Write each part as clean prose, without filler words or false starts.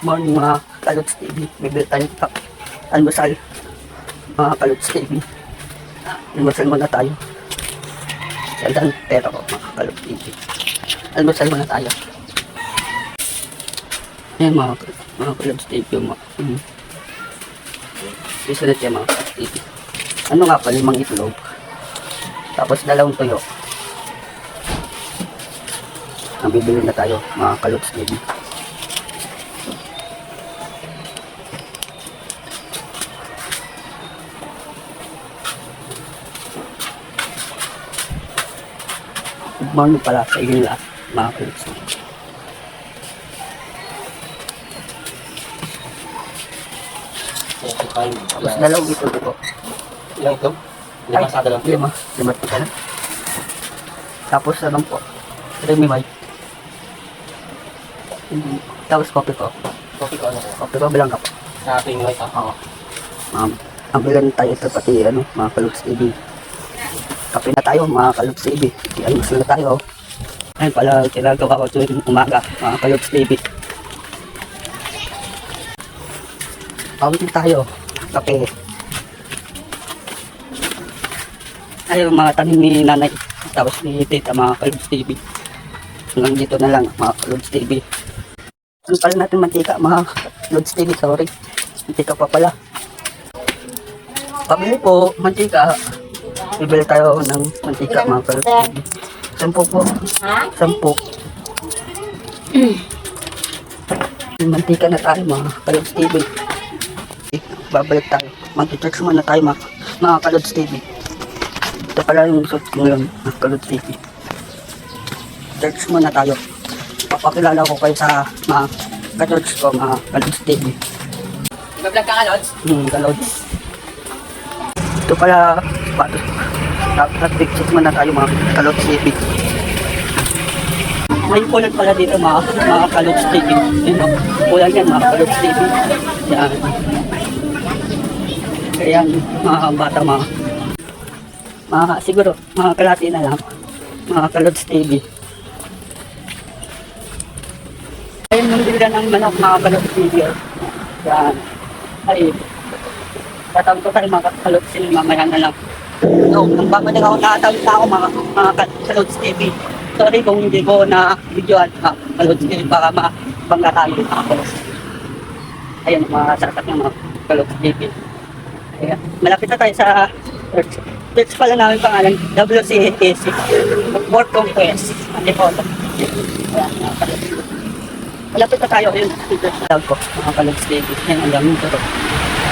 morning mga Kalods TV. Bibili tayo almusal. Mga Kalods TV. Almusal muna tayo. Sandang pera ko mga Kalods TV. Almusal muna tayo. Ayan mga Kalods TV. Isa na siya mga Kalods TV. Ano nga pa, 5 itlog. Tapos 2 tuyo. Ang bibili na tayo mga Kalods TV. Good morning pala sa inyo lahat mga Kalods TV. Tapos 2 itlog ito. Ilang ito? 5 pasada lang. 5 pasada lang. Tapos ano po? Creamy white. Tapos coffee ko. Coffee ko ano po? Coffee ko bilang ka po. Sa creamy white ha? Oo. Ang bilan tayo ito pati ano, mga Kalods TV. Kape na tayo mga Kalods TV. Almusal na tayo. Ayun pala ginagawa ko tuwing umaga mga Kalods TV. Kaunti tayo. Kape. Ayun mga tanim ni nanay. Tapos ni tita mga Kalods TV. Hanggang dito na lang mga Kalods TV. Ano pala natin mantika mga Kalods TV, sorry. Mantika pa pala. Pabili po, mantika. Bibili tayo ng mantika mga Kalods TV. 10 po. 10. Mantika na tayo mga Kalods TV. Babalik tayo. Mag-church muna tayo mga Kalods TV. Ito pala yung suit ko ngayon mga Kalods TV. Church muna tayo. Papakilala ko kayo sa mga ka-church ko mga Kalods TV. Nag-vlog ka Kalods? Kalods. Ito pala sapatos. Nag-check muna tayo mga Kalods TV. May kulat pala dito mga Kalods TV. Yun o. Kulat yan mga Kalods TV. Yan. Ayan mga bata siguro mga kalati na lang. Mga Kalods TV. Ayun yung bilda ng manok mga Kalods TV. Yan. Ay. Tatawag ko tayo mga Kalods TV mamaya na lang. So, nung bago din ako nakatawag na ako mga Kalods TV. Sorry kung hindi ko na videoan mga Kalods TV para mabangga tayo mga Kalods. Ayun mga sarap ng mga Kalods TV. Ayan. Malapit na tayo sa church. Church pala namin pangalan WCAC Fort Conquest. Hindi po ito. Malapit na tayo. Ayun. Tawag ko mga Kalods TV. Ayan ang dami ito.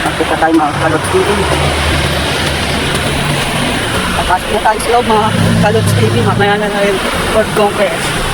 Malapit na tayo mga Kalods TV. Tapos na tayo sa loob mga Kalods TV. Mamaya na yung Fort Conquest.